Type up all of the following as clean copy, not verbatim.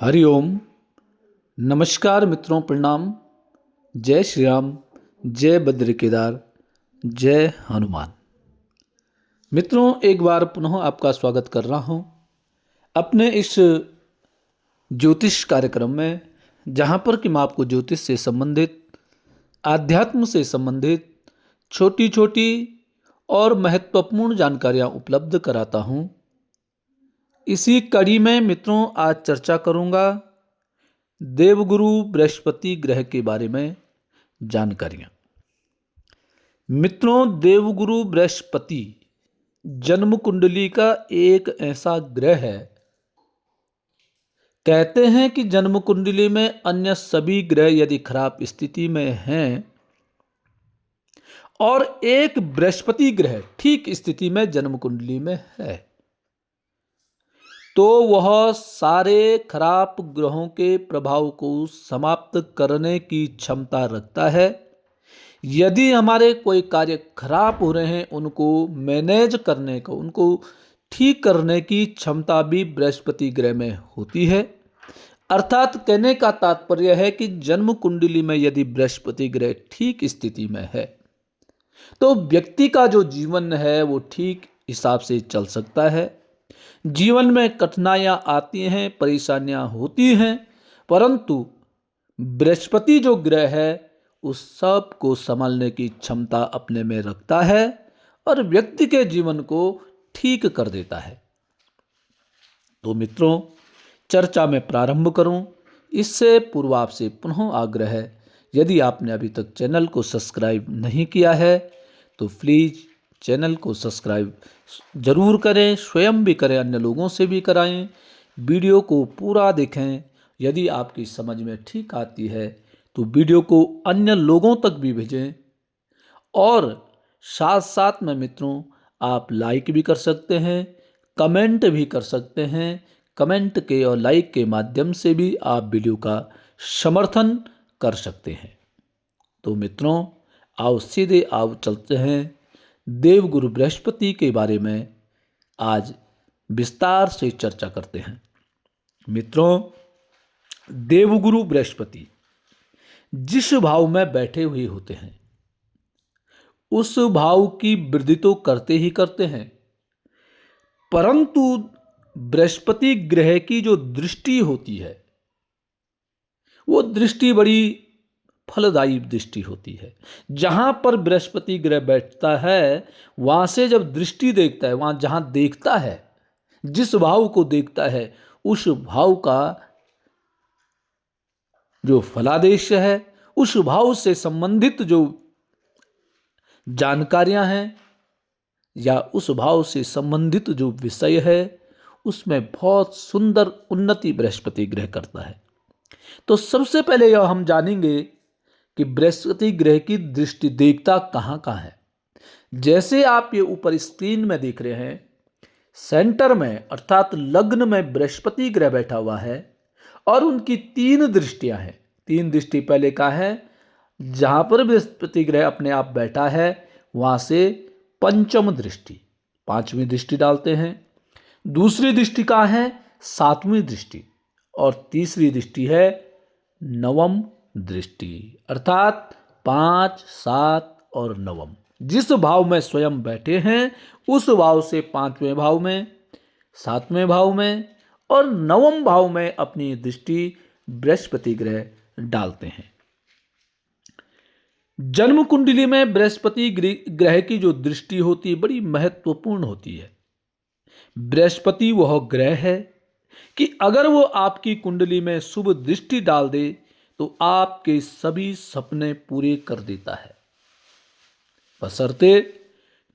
हरिओम। नमस्कार मित्रों, प्रणाम। जय श्री राम, जय बद्र केदार, जय हनुमान। मित्रों, एक बार पुनः आपका स्वागत कर रहा हूं अपने इस ज्योतिष कार्यक्रम में, जहां पर कि मैं आपको ज्योतिष से संबंधित, आध्यात्म से संबंधित छोटी छोटी और महत्वपूर्ण जानकारियां उपलब्ध कराता हूं। इसी कड़ी में मित्रों आज चर्चा करूंगा देवगुरु बृहस्पति ग्रह के बारे में जानकारियां। मित्रों, देवगुरु बृहस्पति जन्म कुंडली का एक ऐसा ग्रह है, कहते हैं कि जन्म कुंडली में अन्य सभी ग्रह यदि खराब स्थिति में हैं और एक बृहस्पति ग्रह ठीक स्थिति में जन्म कुंडली में है, तो वह सारे खराब ग्रहों के प्रभाव को समाप्त करने की क्षमता रखता है। यदि हमारे कोई कार्य खराब हो रहे हैं, उनको मैनेज करने को, उनको ठीक करने की क्षमता भी बृहस्पति ग्रह में होती है। अर्थात कहने का तात्पर्य है कि जन्म कुंडली में यदि बृहस्पति ग्रह ठीक स्थिति में है, तो व्यक्ति का जो जीवन है वो ठीक हिसाब से चल सकता है। जीवन में कठिनाइयां आती हैं, परेशानियां होती हैं, परंतु बृहस्पति जो ग्रह है उस सब को संभालने की क्षमता अपने में रखता है और व्यक्ति के जीवन को ठीक कर देता है। तो मित्रों, चर्चा में प्रारंभ करूं इससे पूर्व आपसे पुनः आग्रह है, यदि आपने अभी तक चैनल को सब्सक्राइब नहीं किया है तो प्लीज़ चैनल को सब्सक्राइब जरूर करें, स्वयं भी करें, अन्य लोगों से भी कराएं। वीडियो को पूरा देखें। यदि आपकी समझ में ठीक आती है तो वीडियो को अन्य लोगों तक भी भेजें और साथ साथ में मित्रों आप लाइक भी कर सकते हैं, कमेंट भी कर सकते हैं। कमेंट के और लाइक के माध्यम से भी आप वीडियो का समर्थन कर सकते हैं। तो मित्रों, आओ सीधे आओ चलते हैं देवगुरु बृहस्पति के बारे में आज विस्तार से चर्चा करते हैं। मित्रों, देवगुरु बृहस्पति जिस भाव में बैठे हुए होते हैं उस भाव की वृद्धि तो करते ही करते हैं, परंतु बृहस्पति ग्रह की जो दृष्टि होती है वो दृष्टि बड़ी फलदायी दृष्टि होती है। जहां पर बृहस्पति ग्रह बैठता है वहां से जब दृष्टि देखता है, वहां जहां देखता है, जिस भाव को देखता है उस भाव का जो फलादेश है, उस भाव से संबंधित जो जानकारियां हैं या उस भाव से संबंधित जो विषय है उसमें बहुत सुंदर उन्नति बृहस्पति ग्रह करता है। तो सबसे पहले यह हम जानेंगे कि बृहस्पति ग्रह की दृष्टि देखता कहां कहां है। जैसे आप ये ऊपर स्क्रीन में देख रहे हैं, सेंटर में अर्थात लग्न में बृहस्पति ग्रह बैठा हुआ है और उनकी तीन दृष्टियां हैं। तीन दृष्टि पहले का है, जहां पर बृहस्पति ग्रह अपने आप बैठा है वहां से पंचम दृष्टि, पांचवी दृष्टि डालते हैं। दूसरी दृष्टि का है सातवीं दृष्टि और तीसरी दृष्टि है नवम दृष्टि, अर्थात 5, 7 और नवम। जिस भाव में स्वयं बैठे हैं उस भाव से पांचवें भाव में, सातवें भाव में और नवम भाव में अपनी दृष्टि बृहस्पति ग्रह डालते हैं। जन्म कुंडली में बृहस्पति ग्रह की जो दृष्टि होती है बड़ी महत्वपूर्ण होती है। बृहस्पति वह ग्रह है कि अगर वो आपकी कुंडली में शुभ दृष्टि डाल दे तो आपके सभी सपने पूरे कर देता है। बशर्ते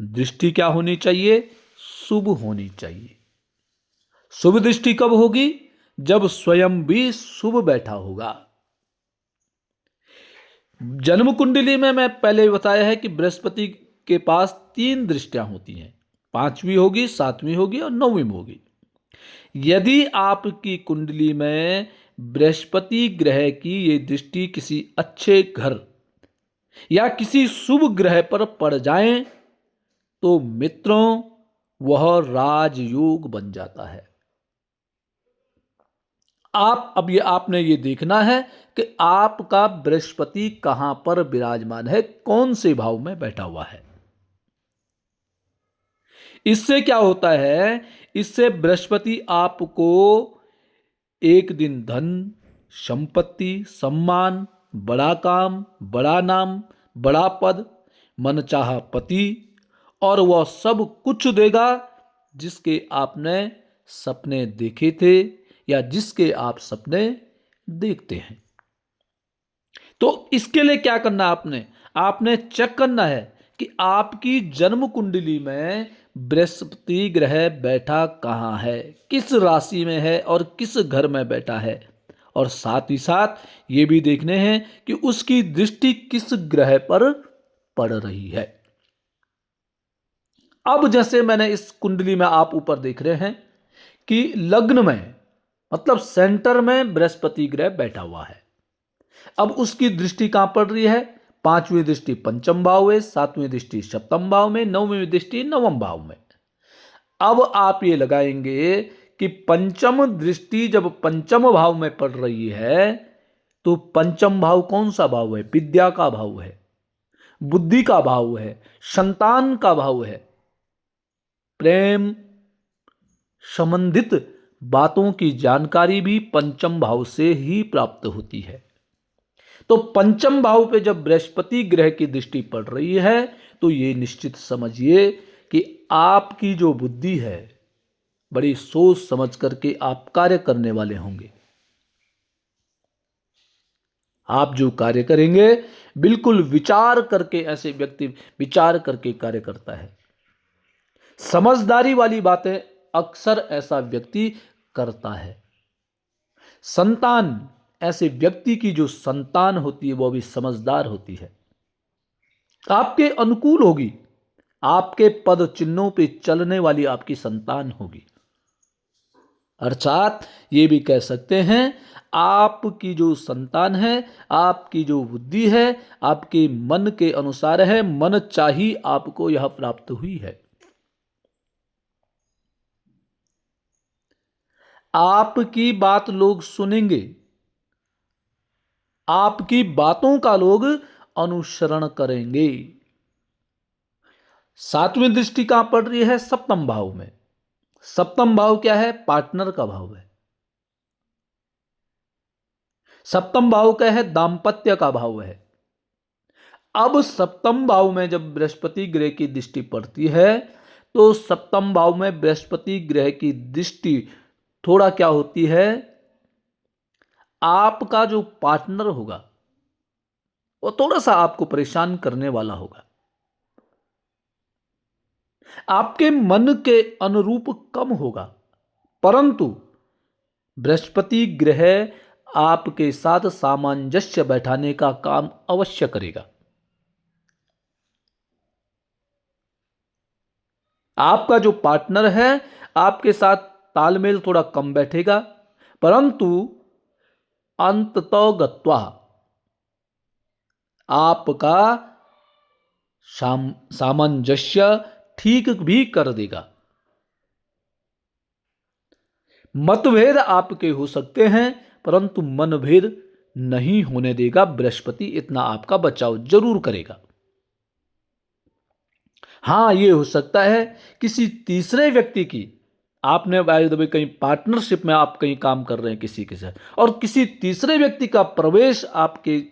दृष्टि क्या होनी चाहिए? शुभ होनी चाहिए। शुभ दृष्टि कब होगी? जब स्वयं भी शुभ बैठा होगा। जन्म कुंडली में मैं पहले बताया है कि बृहस्पति के पास तीन दृष्टियां होती हैं, पांचवी होगी, सातवीं होगी और नौवीं होगी। यदि आपकी कुंडली में बृहस्पति ग्रह की ये दृष्टि किसी अच्छे घर या किसी शुभ ग्रह पर पड़ जाए तो मित्रों वह राजयोग बन जाता है। आपने ये देखना है कि आपका बृहस्पति कहां पर विराजमान है, कौन से भाव में बैठा हुआ है। इससे क्या होता है, इससे बृहस्पति आपको एक दिन धन, संपत्ति, सम्मान, बड़ा काम, बड़ा नाम, बड़ा पद, मनचाहा पति और वह सब कुछ देगा जिसके आपने सपने देखे थे या जिसके आप सपने देखते हैं। तो इसके लिए क्या करना, आपने चेक करना है कि आपकी जन्म कुंडली में बृहस्पति ग्रह बैठा कहाँ है, किस राशि में है और किस घर में बैठा है, और साथ ही साथ ये भी देखने हैं कि उसकी दृष्टि किस ग्रह पर पड़ रही है। अब जैसे मैंने इस कुंडली में आप ऊपर देख रहे हैं कि लग्न में मतलब सेंटर में बृहस्पति ग्रह बैठा हुआ है। अब उसकी दृष्टि कहां पड़ रही है, पांचवी दृष्टि पंचम भाव में, सातवीं दृष्टि सप्तम भाव में, नौवीं दृष्टि नवम भाव में। अब आप ये लगाएंगे कि पंचम दृष्टि जब पंचम भाव में पड़ रही है तो पंचम भाव कौन सा भाव है, विद्या का भाव है, बुद्धि का भाव है, संतान का भाव है, प्रेम संबंधित बातों की जानकारी भी पंचम भाव से ही प्राप्त होती है। तो पंचम भाव पे जब बृहस्पति ग्रह की दृष्टि पड़ रही है तो ये निश्चित समझिए कि आपकी जो बुद्धि है बड़ी सोच समझ करके आप कार्य करने वाले होंगे। आप जो कार्य करेंगे बिल्कुल विचार करके, ऐसे व्यक्ति विचार करके कार्य करता है। समझदारी वाली बातें अक्सर ऐसा व्यक्ति करता है। संतान, ऐसे व्यक्ति की जो संतान होती है वो भी समझदार होती है, आपके अनुकूल होगी, आपके पद चिन्हों पे चलने वाली आपकी संतान होगी। अर्थात ये भी कह सकते हैं आपकी जो संतान है, आपकी जो बुद्धि है, आपके मन के अनुसार है, मन चाही आपको यह प्राप्त हुई है। आपकी बात लोग सुनेंगे, आपकी बातों का लोग अनुसरण करेंगे। सातवीं दृष्टि कहां पड़ रही है, सप्तम भाव में। सप्तम भाव क्या है, पार्टनर का भाव है। सप्तम भाव क्या है, दांपत्य का भाव है। अब सप्तम भाव में जब बृहस्पति ग्रह की दृष्टि पड़ती है तो सप्तम भाव में बृहस्पति ग्रह की दृष्टि थोड़ा क्या होती है, आपका जो पार्टनर होगा वो थोड़ा सा आपको परेशान करने वाला होगा, आपके मन के अनुरूप कम होगा, परंतु बृहस्पति ग्रह आपके साथ सामंजस्य बैठाने का काम अवश्य करेगा। आपका जो पार्टनर है आपके साथ तालमेल थोड़ा कम बैठेगा, परंतु अंततो गत्वा आपका सामंजस्य ठीक भी कर देगा। मतभेद आपके हो सकते हैं परंतु मनभेद नहीं होने देगा बृहस्पति, इतना आपका बचाव जरूर करेगा। हां, यह हो सकता है किसी तीसरे व्यक्ति की, आपने कहीं पार्टनरशिप में आप कहीं काम कर रहे हैं किसी के साथ और किसी तीसरे व्यक्ति का प्रवेश आपके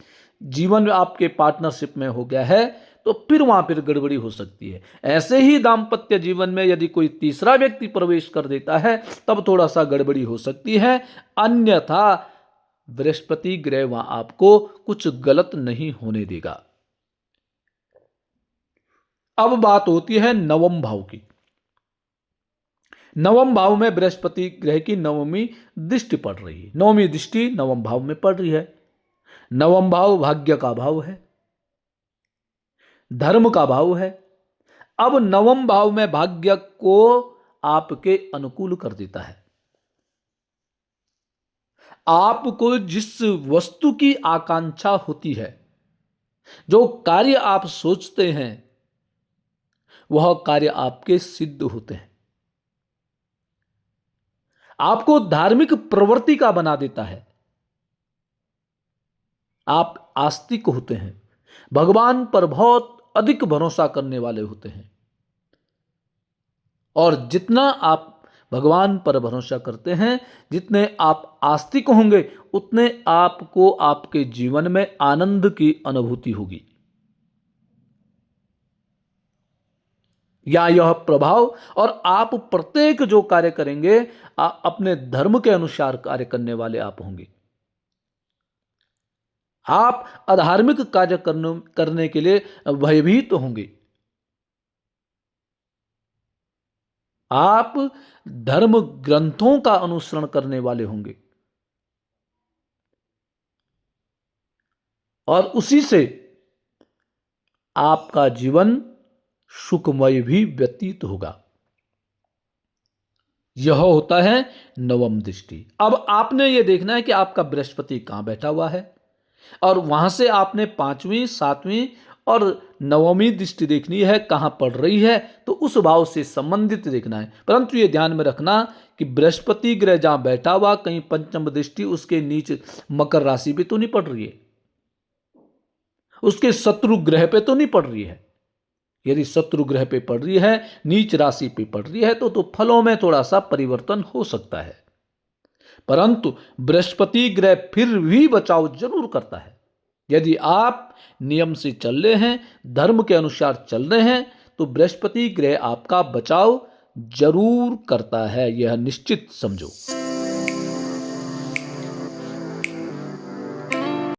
जीवन में, आपके पार्टनरशिप में हो गया है तो फिर वहां पर गड़बड़ी हो सकती है। ऐसे ही दांपत्य जीवन में यदि कोई तीसरा व्यक्ति प्रवेश कर देता है तब थोड़ा सा गड़बड़ी हो सकती है, अन्यथा बृहस्पति ग्रह वहां आपको कुछ गलत नहीं होने देगा। अब बात होती है नवम भाव की। नवम भाव में बृहस्पति ग्रह की नवमी दृष्टि पड़ रही है। नवमी दृष्टि नवम भाव में पड़ रही है। नवम भाव भाग्य का भाव है, धर्म का भाव है। अब नवम भाव में भाग्य को आपके अनुकूल कर देता है। आपको जिस वस्तु की आकांक्षा होती है, जो कार्य आप सोचते हैं वह कार्य आपके सिद्ध होते हैं। आपको धार्मिक प्रवृत्ति का बना देता है। आप आस्तिक होते हैं, भगवान पर बहुत अधिक भरोसा करने वाले होते हैं, और जितना आप भगवान पर भरोसा करते हैं, जितने आप आस्तिक होंगे, उतने आपको आपके जीवन में आनंद की अनुभूति होगी। या यह प्रभाव, और आप प्रत्येक जो कार्य करेंगे, अपने धर्म के अनुसार कार्य करने वाले आप होंगे। आप अधार्मिक कार्य करने के लिए भयभीत होंगे। आप धर्म ग्रंथों का अनुसरण करने वाले होंगे, और उसी से आपका जीवन सुखमय भी व्यतीत होगा। यह होता है नवम दृष्टि। अब आपने यह देखना है कि आपका बृहस्पति कहां बैठा हुआ है, और वहां से आपने 5वीं, 7वीं और 9वीं दृष्टि देखनी है कहां पड़ रही है, तो उस भाव से संबंधित देखना है। परंतु यह ध्यान में रखना कि बृहस्पति ग्रह जहां बैठा हुआ, कहीं पंचम दृष्टि उसके नीचे मकर राशि पे तो नहीं पड़ रही है, उसके शत्रु ग्रह पे तो नहीं पड़ रही है। यदि शत्रु ग्रह पे पड़ रही है, नीच राशि पे पड़ रही है, तो फलों में थोड़ा सा परिवर्तन हो सकता है। परंतु बृहस्पति ग्रह फिर भी बचाव जरूर करता है। यदि आप नियम से चल रहे हैं, धर्म के अनुसार चल रहे हैं, तो बृहस्पति ग्रह आपका बचाव जरूर करता है, यह निश्चित समझो।